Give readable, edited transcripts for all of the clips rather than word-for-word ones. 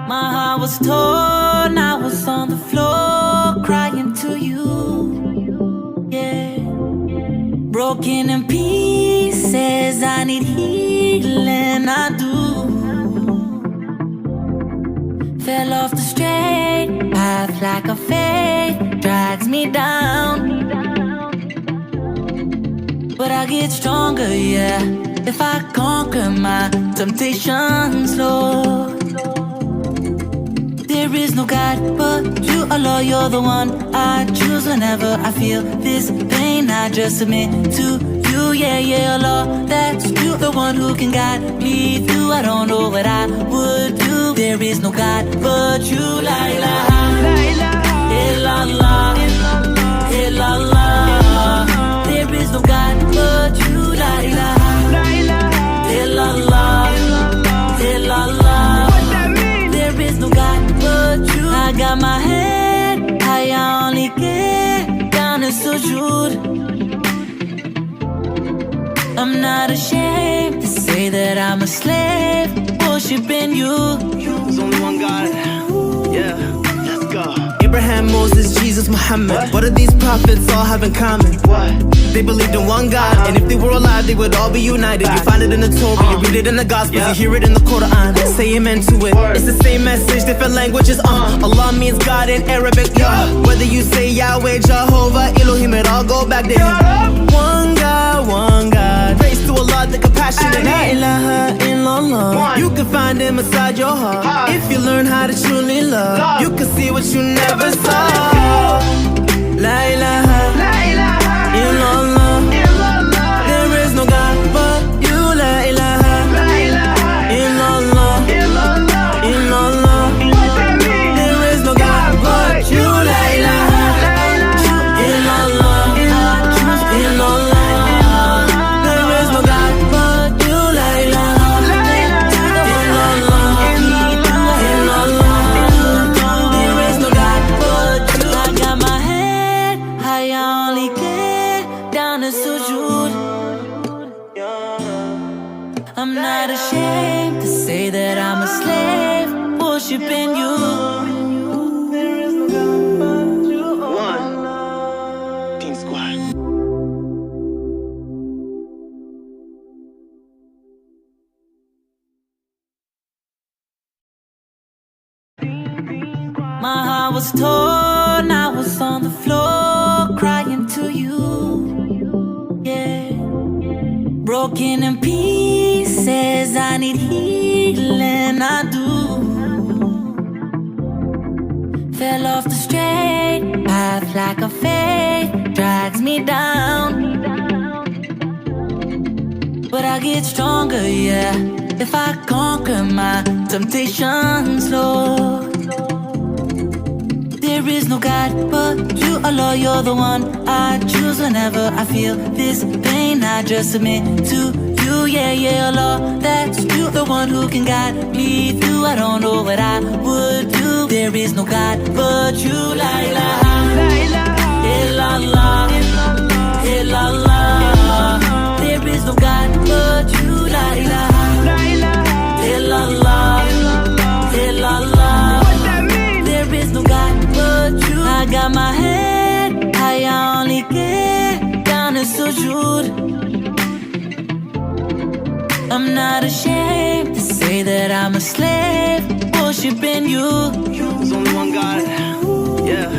My heart was torn, I was on the floor crying to you, yeah. Broken in pieces, I need healing, I do. Fell off the straight path like a fate drags me down. But I get stronger, yeah, if I conquer my temptations, Lord. There is no God but you, Allah, you're the one I choose whenever I feel this pain. I just submit to you, yeah, yeah, Allah, that's you, the one who can guide me through. I don't know what I would do. There is no God but you, la ilaha illallah, illallah. There is no God but you, la ilaha illallah, illallah. There is no God but you. I got my head high, I only get down in sujood. I'm not ashamed to say that I'm a slave, worshiping you. There's only one God. Yeah, let's go. Abraham, Moses, Jesus, Muhammad. What do these prophets all have in common? What? They believed in one God, and if they were alive, they would all be united. You find it in the Torah, you read it in the Gospels, you hear it in the Quran. Say amen to it. It's the same message, different languages. Allah means God in Arabic. Whether you say Yahweh, Jehovah, Elohim, it all go back to Him. One God, one God. Praise to Allah, the compassionate. La ilaha illallah. You can find Him inside your heart. If you learn how to truly love, you can see what you never saw. La ilaha illallah. There is no God but you. La ilaha illallah, illallah. There is no God but you. La ilaha illallah, illallah. There is no God but you. La ilaha illallah, illallah. There is no God but you. I got my head high, I only get down in sujood. I'm not ashamed to say that I'm a slave, worshiping you. There is no God but you. One Team Squad. My heart was torn, I was on the floor crying to you, yeah. Broken in pieces, I need healing, I do. Fell off the straight path like a fate drags me down. But I get stronger, yeah, if I conquer my temptations, Lord. There is no God but you, Allah, you're the one I choose whenever I feel this pain. I just submit to you, yeah, yeah, Allah, that's you, the one who can guide me through. I don't know what I would do. There is no God but you, la ilaha illallah, illallah. There is no God but you, la ilaha illallah, illallah. There is no God but you. I got my head high, I only get down in sujood. I'm not ashamed to say that I'm a slave, worshiping you. There's only one God. Yeah,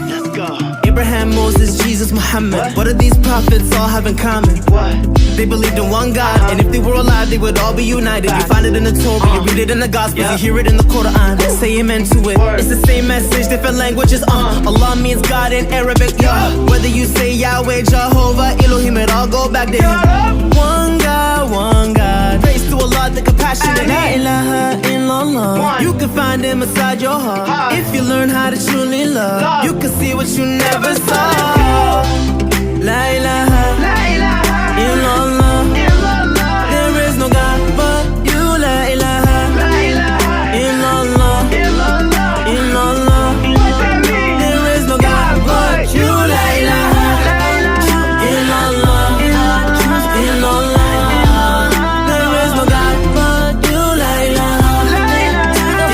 let's go. Abraham, Moses, Jesus, Muhammad. What do these prophets all have in common? What? They believed in one God, and if they were alive, they would all be united. You find it in the Torah, you read it in the Gospels, you hear it in the Quran. Say amen to it. It's the same message, different languages. Allah means God in Arabic. Whether you say Yahweh, Jehovah, Elohim, it all go back to Him. One God, one God. Praise to Allah, the compassionate. La ilaha illallah. You can find Him inside your heart. If you learn how to truly love, you can see what you never saw. La ilaha illallah. There is no God but you. La ilaha illallah, illallah. There is no God but you. La ilaha illallah, illallah. There is no God but you. La ilaha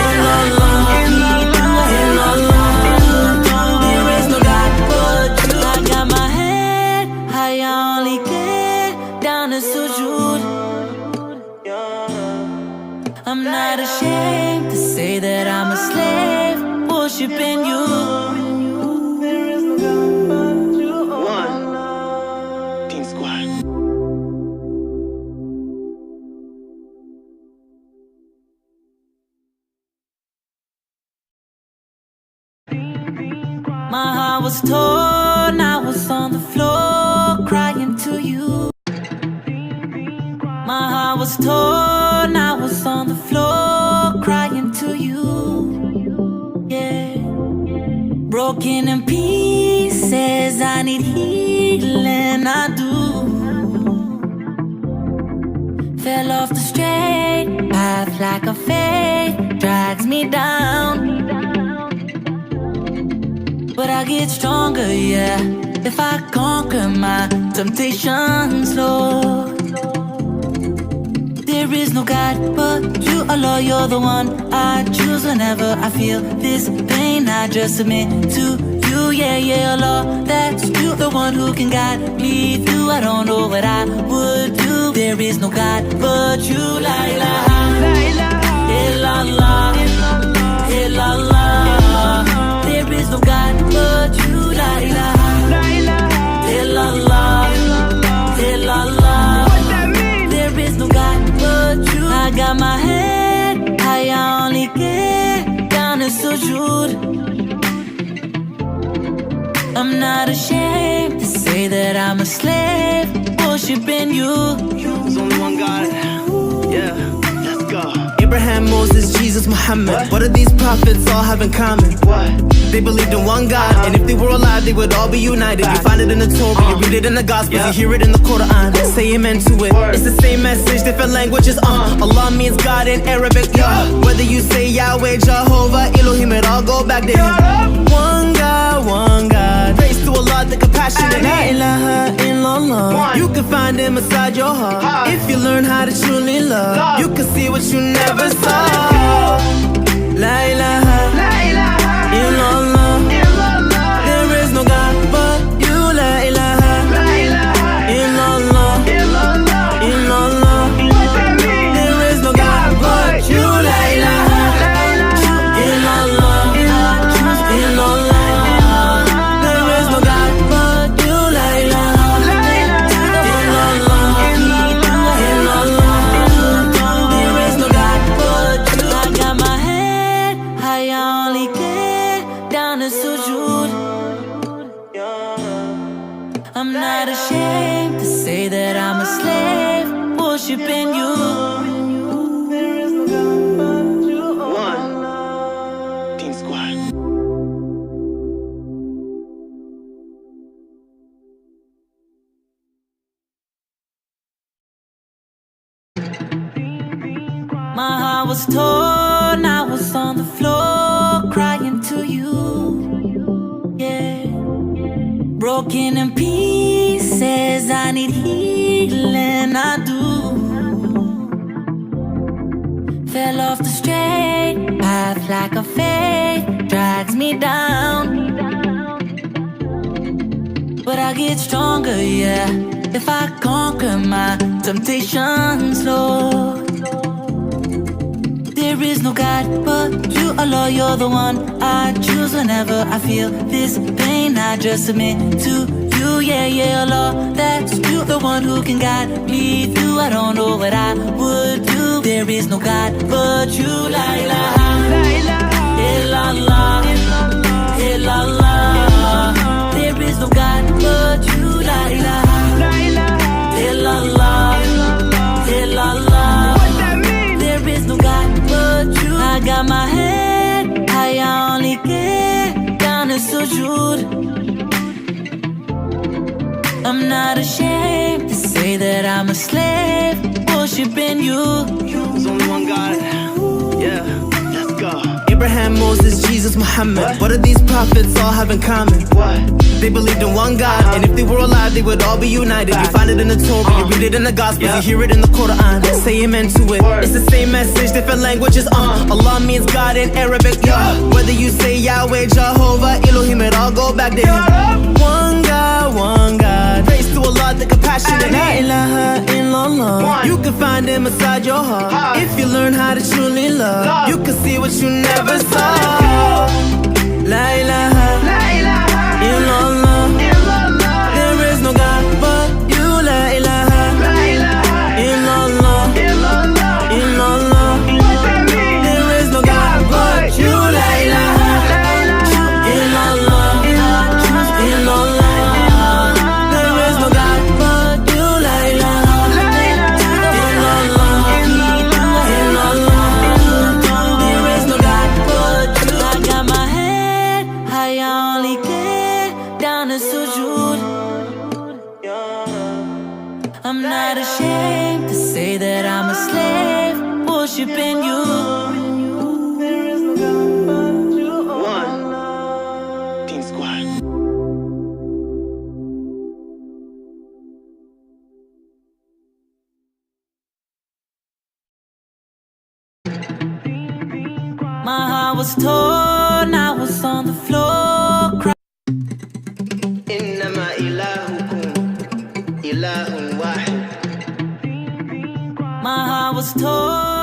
illallah. not ashamed to say that I'm a slave, worshiping you. There is no God but you. One Team Squad. My heart was torn, I was on the floor crying to you. My heart was torn, I was on the floor crying to you. Yeah. Broken in pieces, I need healing, I do. Fell off the straight path like a fate drags me down. But I get stronger, yeah, if I conquer my temptations, Lord. There is no God but you, Allah, you're the one I choose whenever I feel this pain. I just submit to you, yeah, yeah, Allah, that's you, the one who can guide me through. I don't know what I would do. There is no God but you, la ilaha illallah, illallah. There is no God but you, la ilaha illallah, illallah. There is no God but you. I got my head high, I only get down to sujood. I'm not ashamed to say that I'm a slave, worshiping you. There's only one God. Yeah, let's go. Abraham, Moses, Jesus, Muhammad. What do these prophets all have in common? What? They believed in one God, and if they were alive, they would all be united. You find it in the Torah, you read it in the Gospels, you hear it in the Quran. Say amen to it. It's the same message, different languages. Allah means God in Arabic. Yeah. Whether you say Yahweh, Jehovah, Elohim, it all go back to Him. One God, one God. Praise to Allah, the compassionate. La ilaha illallah. You can find Him inside your heart. If you learn how to truly love, you can see what you never saw. La ilaha illallah. There is no God but you. La ilaha illallah, illallah. There is no God but you. La ilaha illallah, illallah. There is no God but you. La ilaha illallah, illallah. There is no God but you. I got my head high, I only get down to sujood. I'm not ashamed to say that I'm a slave, worshiping you. There is no God but you. One Team Squad. My heart was torn, I was on the floor crying to you. Yeah. Broken in pieces, I need healing, I do. Fell off the straight path like a fate drags me down. But I get stronger, yeah, if I conquer my temptations, Lord. There is no God but you, Allah, you're the one I choose whenever I feel this pain. I just submit to you, yeah, yeah, Allah, that's you, the one who can guide me through. I don't know what I would do. There is no God but you, la ilaha illallah, illallah. There is no God but you, la ilaha illallah, illallah. There is no God but you. I got my head high, I only get down to sujood. I'm not ashamed to say that I'm a slave, worshiping you. There's only one God. Yeah, let's go. Abraham, Moses, Jesus, Muhammad. What do these prophets all have in common? What? They believed in one God, and if they were alive, they would all be united. You find it in the Torah, you read it in the Gospels, you hear it in the Quran. Say amen to it. It's the same message, different languages. Allah means God in Arabic. Yeah. Whether you say Yahweh, Jehovah, Elohim, it all go back to Him. One God, one God. Praise to Allah, God, the compassionate. La ilaha illallah. You can find him inside your heart. If you learn how to truly love, you can see what you never saw. La ilaha illallah. There is no God but you. La ilaha illallah. Illallah. There is no God but you. La ilaha illallah. Illallah. There is no God but you. La ilaha illallah. Illallah. There is no God but you. I got my head high, I only get down to sujood. I'm not ashamed to say that I'm a slave, worshiping you. There is no God but you. One. Team Squad. My heart was torn, I was on the floor crying. إنما إلهكم إله واحد. My heart was torn.